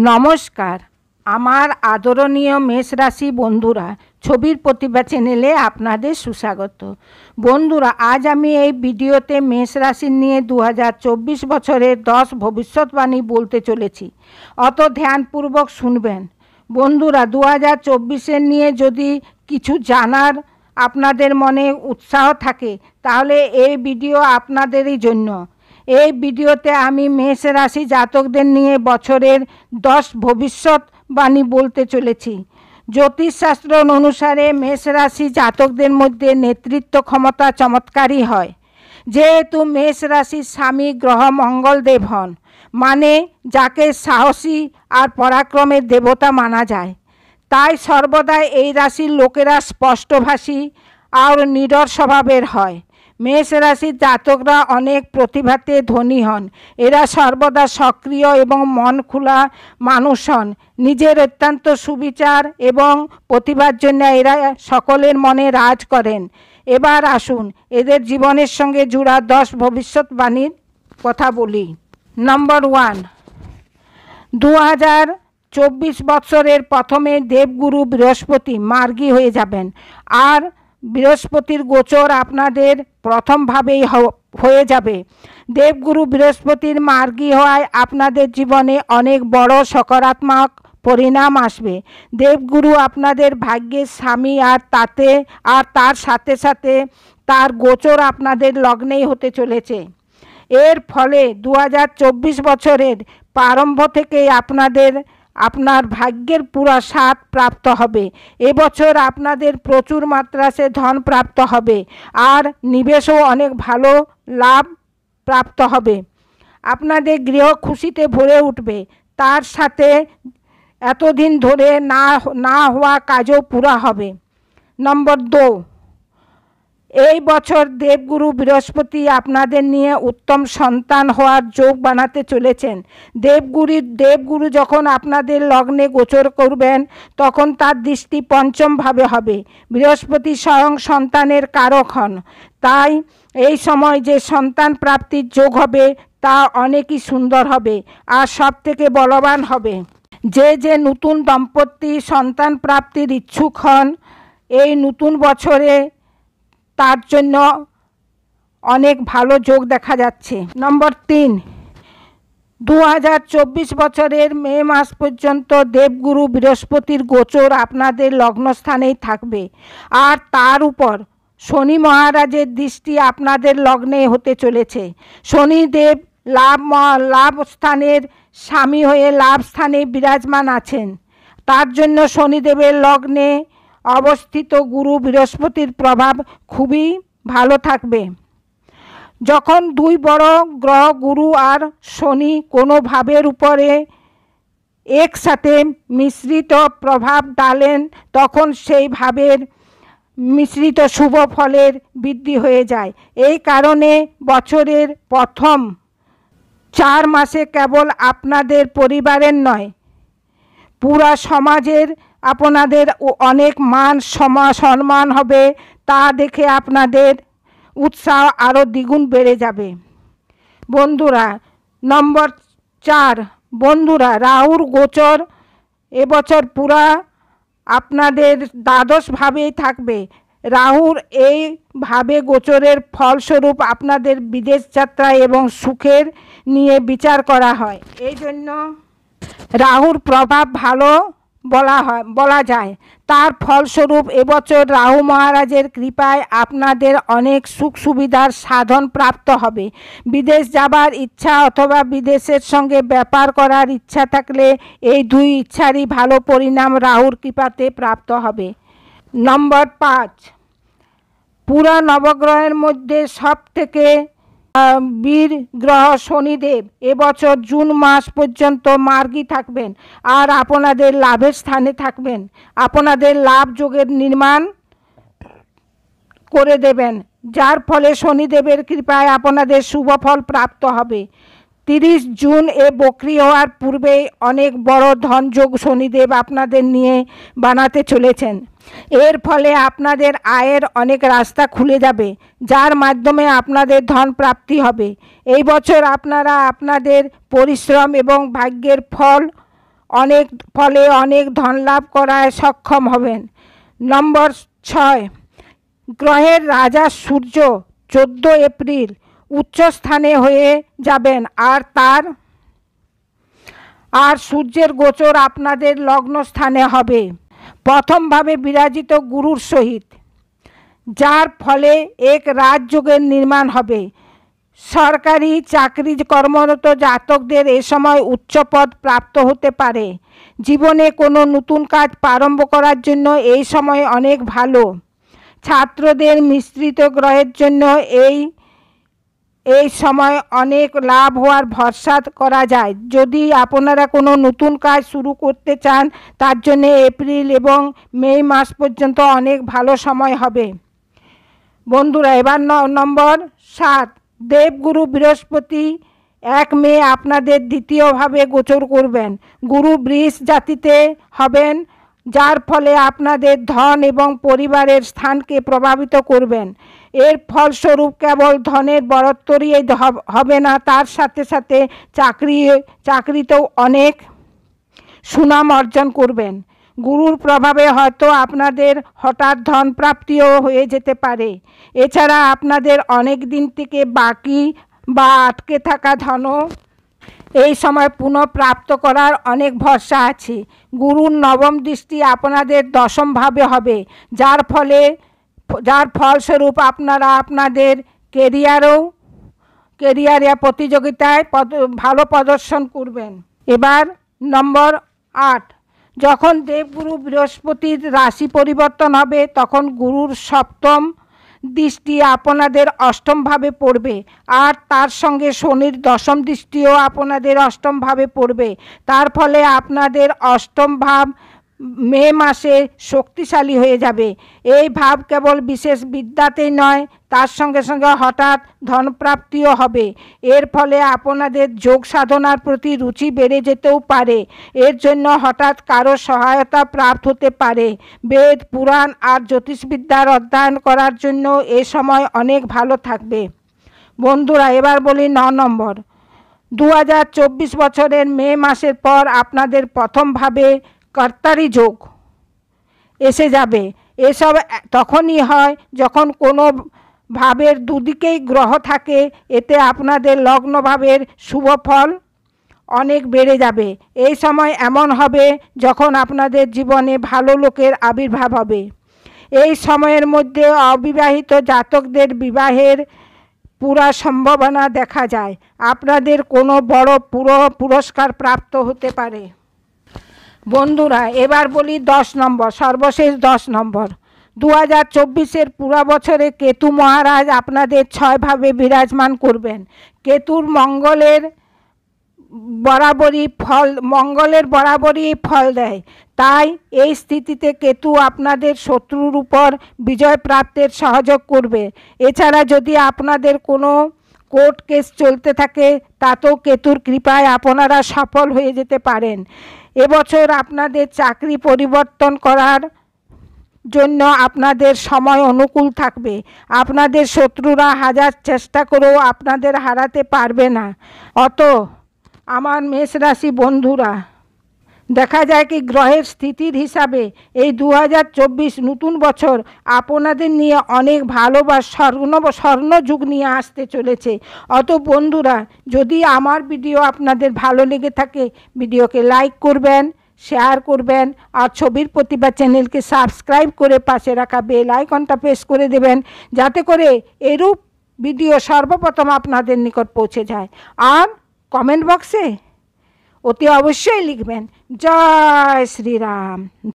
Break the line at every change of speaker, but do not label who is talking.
নমস্কার, আমার আদরণীয় মেষ রাশি বন্ধুরা, ছবির প্রতিভা চ্যানেলে আপনাদের সুস্বাগত। বন্ধুরা, আজ আমি এই ভিডিওতে মেষ রাশি নিয়ে 2024 বছরের 10 ভবিষ্যৎবাণী বলতে চলেছি। অত ধ্যানপূর্বক শুনবেন। বন্ধুরা, 2024-এর নিয়ে যদি কিছু জানার আপনাদের মনে উৎসাহ থাকে, তাহলে এই ভিডিও আপনাদেরই জন্য। এই ভিডিওতে আমি মেষ রাশি জাতকদের নিয়ে বছরের 10 ভবিষ্যৎবাণী বলতে চলেছি। জ্যোতিষশাস্ত্র অনুসারে মেষ রাশি জাতকদের মধ্যে নেতৃত্ব ক্ষমতা চমৎকারই হয়। যেহেতু মেষ রাশির স্বামী গ্রহ মঙ্গলদেব হন, মানে যাকে সাহসী আর পরাক্রমের দেবতা মানা যায়, তাই সর্বদাই এই রাশির লোকেরা স্পষ্টভাষী আর নিডর স্বভাবের হয়। মেষ রাশির জাতকরা অনেক প্রতিভাতে ধনী হন। এরা সর্বদা সক্রিয় এবং মন খোলা মানুষ হন। নিজের অত্যন্ত সুবিচার এবং প্রতিভার জন্য এরা সকলের মনে রাজ করেন। এবার আসুন এদের জীবনের সঙ্গে জুড়া 10 ভবিষ্যৎবাণীর কথা বলি। নম্বর 1, 2024 বৎসরের প্রথমে দেবগুরু বৃহস্পতি মার্গী হয়ে যাবেন। আর বৃহস্পতির গোচর আপনাদের প্রথমভাবেই হয়ে যাবে। দেবগুরু বৃহস্পতির মার্গী হওয়ায় আপনাদের জীবনে অনেক বড় সকারাত্মক পরিণাম আসবে। দেবগুরু আপনাদের ভাগ্যের স্বামী, আর তার সাথে সাথে তার গোচর আপনাদের লগ্নেই হতে চলেছে। এর ফলে 2024 বছরের প্রারম্ভ থেকেই আপনার ভাগ্যের পুরা স্বাদ প্রাপ্ত হবে। এবছর আপনাদের প্রচুর মাত্রায় ধন প্রাপ্ত হবে আর নিবেশও অনেক ভালো লাভ প্রাপ্ত হবে। আপনাদের গৃহ খুশিতে ভরে উঠবে। তার সাথে এতদিন ধরে না হওয়া কাজও পুরা হবে। নম্বর 2, এই বছর দেবগুরু বৃহস্পতি আপনাদের নিয়ে উত্তম সন্তান হওয়ার যোগ বানাতে চলেছেন। দেবগুরু যখন আপনাদের লগ্নে গোচর করবেন, তখন তার দৃষ্টি পঞ্চমভাবে হবে। বৃহস্পতি স্বয়ং সন্তানের কারক হন। তাই এই সময় যে সন্তান প্রাপ্তির যোগ হবে তা অনেকই সুন্দর হবে আর সব থেকে বলবান হবে। যে নতুন দম্পতি সন্তান প্রাপ্তির ইচ্ছুক হন, এই নতুন বছরে তার জন্য অনেক ভালো যোগ দেখা যাচ্ছে। নম্বর 3, 2024 বছরের মে মাস পর্যন্ত দেবগুরু বৃহস্পতির গোচর আপনাদের লগ্নস্থানেই থাকবে। আর তার উপর শনি মহারাজের দৃষ্টি আপনাদের লগ্নে হতে চলেছে। শনিদেব লাভ স্থানের স্বামী হয়ে লাভ স্থানে বিরাজমান আছেন। তার জন্য শনিদেবের লগ্নে অবস্থিত গুরু বৃহস্পতির প্রভাব খুবই ভালো থাকবে। যখন দুই বড় গ্রহ গুরু আর শনি কোনো ভাবের উপরে একসাথে মিশ্রিত প্রভাব ডালেন, তখন সেই ভাবের মিশ্রিত শুভ ফলের বৃদ্ধি হয়ে যায়। এই কারণে বছরের প্রথম 4 মাসে কেবল আপনাদের পরিবারের নয়, পুরা সমাজের আপনাদের অনেক মান সম্মান হবে। তা দেখে আপনাদের উৎসাহ আরও দ্বিগুণ বেড়ে যাবে। বন্ধুরা, নম্বর 4, বন্ধুরা, রাহুর গোচর এবছর পুরা আপনাদের দ্বাদশভাবেই থাকবে। রাহুর এই ভাবে গোচরের ফলস্বরূপ আপনাদের বিদেশ যাত্রা এবং সুখের নিয়ে বিচার করা হয়। এই জন্য রাহুর প্রভাব ভালো বলা যায়। তার ফলস্বরূপ এবছর রাহু মহারাজের কৃপায় আপনাদের অনেক সুখ সুবিধার সাধন প্রাপ্ত হবে। বিদেশ যাবার ইচ্ছা অথবা বিদেশের সঙ্গে ব্যাপার করার ইচ্ছা থাকলে এই 2 ইচ্ছারই ভালো পরিণাম রাহুর কৃপাতে প্রাপ্ত হবে। নম্বর 5, পুরা নবগ্রহের মধ্যে সব থেকে বীর গ্রহ শনিদেব এবছর জুন মাস পর্যন্ত মার্গী থাকবেন আর আপনাদের লাভের স্থানে থাকবেন। আপনাদের লাভ যোগের নির্মাণ করে দেবেন, যার ফলে শনিদেবের কৃপায় আপনাদের শুভ ফল প্রাপ্ত হবে। 30 জুন বক্রি হওয়ার পূর্বেই অনেক বড় ধনযোগ শনিদেব আপনাদের নিয়ে বানাতে চলেছেন। এর ফলে আপনাদের আয়ের অনেক রাস্তা খুলে যাবে, যার মাধ্যমে আপনাদের ধন প্রাপ্তি হবে। এই বছর আপনারা আপনাদের পরিশ্রম এবং ভাগ্যের ফল ফলে অনেক ধন লাভ করায় সক্ষম হবেন। নম্বর 6, গ্রহের রাজা সূর্য 14 এপ্রিল উচ্চ স্থানে হয়ে যাবেন আর সূর্যের গোচর আপনাদের লগ্ন স্থানে হবে প্রথমভাবে বিরাজিত গুরুর সহিত, যার ফলে এক রাজযোগের নির্মাণ হবে। সরকারি চাকরি কর্মরত জাতকদের এ সময় উচ্চ পদ প্রাপ্ত হতে পারে। জীবনে কোনো নতুন কাজ প্রারম্ভ করার জন্য এই সময় অনেক ভালো। ছাত্রদের মিশ্রিত গ্রহের জন্য এই সময় অনেক লাভ হওয়ার ভরসা করা যায়। যদি আপনারা কোনো নতুন কাজ শুরু করতে চান তার জন্য এপ্রিল এবং মে মাস পর্যন্ত অনেক ভালো সময় হবে। বন্ধুরা, এবার নম্বর 7, দেবগুরু বৃহস্পতি 1 মে আপনাদের দ্বিতীয়ভাবে গোচর করবেন। গুরু বৃষ জাতিতে হবেন, যার ফলে আপনাদের ধন এবং পরিবারের স্থানকে প্রভাবিত করবেন। এর ফলস্বরূপ কেবল ধনের বড়ত্বই হবে না, তার সাথে সাথে চাকরিতেও অনেক সুনাম অর্জন করবেন। গুরুর প্রভাবে হয়তো আপনাদের হঠাৎ ধন প্রাপ্তিও হয়ে যেতে পারে। এছাড়া আপনাদের অনেক দিন থেকে বাকি বা আটকে থাকা ধনও এই সময় পুনঃপ্রাপ্ত করার অনেক ভরসা আছে। গুরুর নবম দৃষ্টি আপনাদের দশমভাবে হবে, যার ফলস্বরূপ আপনারা আপনাদের কেরিয়ারে প্রতিযোগিতায় ভালো প্রদর্শন করবেন। এবার নম্বর 8, যখন দেবগুরু বৃহস্পতির রাশি পরিবর্তন হবে তখন গুরুর সপ্তম দৃষ্টি আপনাদের অষ্টমভাবে পড়বে আর তার সঙ্গে শনির দশম দৃষ্টিও আপনাদের অষ্টমভাবে পড়বে। তার ফলে আপনাদের অষ্টম ভাব মে মাসে শক্তিশালী হয়ে যাবে। এই ভাব কেবল বিশেষ বিদ্যাতেই নয়, তার সঙ্গে সঙ্গে হঠাৎ ধনপ্রাপ্তিও হবে। এর ফলে আপনাদের যোগ সাধনার প্রতি রুচি বেড়ে যেতেও পারে। এর জন্য হঠাৎ কারো সহায়তা প্রাপ্ত হতে পারে। বেদ, পুরাণ আর জ্যোতিষবিদ্যার অধ্যয়ন করার জন্য এ সময় অনেক ভালো থাকবে। বন্ধুরা, এবার বলি 9 নম্বর, 2024 বছরের মে মাসের পর আপনাদের প্রথমভাবে কর্তারি যোগ এসে যাবে। এসব তখনই হয় যখন কোনো ভাবের দুদিকেই গ্রহ থাকে। এতে আপনাদের লগ্নভাবের শুভ ফল অনেক বেড়ে যাবে। এই সময় এমন হবে যখন আপনাদের জীবনে ভালো লোকের আবির্ভাব হবে। এই সময়ের মধ্যে অবিবাহিত জাতকদের বিবাহের পুরা সম্ভাবনা দেখা যায়। আপনাদের কোনো বড় পুরস্কার প্রাপ্ত হতে পারে। বন্ধুরা, এবার বলি 10 নম্বর, সর্বশেষ 10 নম্বর, 2024-এর পুরা বছরে কেতু মহারাজ আপনাদের 6 ভাবে বিরাজমান করবেন। কেতুর মঙ্গলের বরাবরই ফল দেয়। তাই এই স্থিতিতে কেতু আপনাদের শত্রুর উপর বিজয় প্রাপ্তের সহযোগ করবে। এছাড়া যদি আপনাদের কোনো কোর্ট কেস চলতে থাকে তাতেও কেতুর কৃপায় আপনারা সফল হয়ে যেতে পারেন। এবছর আপনাদের চাকরি পরিবর্তন করার জন্য আপনাদের সময় অনুকূল থাকবে। আপনাদের শত্রুরা হাজার চেষ্টা করেও আপনাদের হারাতে পারবে না। আমার মেষ রাশি বন্ধুরা, দেখা যায় কি গ্রহের স্থিতির হিসাবে এই 2024 নতুন বছর আপনাদের নিয়ে অনেক ভালো বা স্বর্ণযুগ নিয়ে আসতে চলেছে। বন্ধুরা, যদি আমার ভিডিও আপনাদের ভালো লেগে থাকে ভিডিওকে লাইক করবেন, শেয়ার করবেন আর ছবির প্রতিভা চ্যানেলকে সাবস্ক্রাইব করে পাশে রাখা বেল আইকনটা প্রেস করে দেবেন, যাতে করে এরূপ ভিডিও সর্বপ্রথম আপনাদের নিকট পৌঁছে যায়। আর কমেন্ট বক্সে অতি অবশ্যই লিখবেন জয় শ্রীরাম।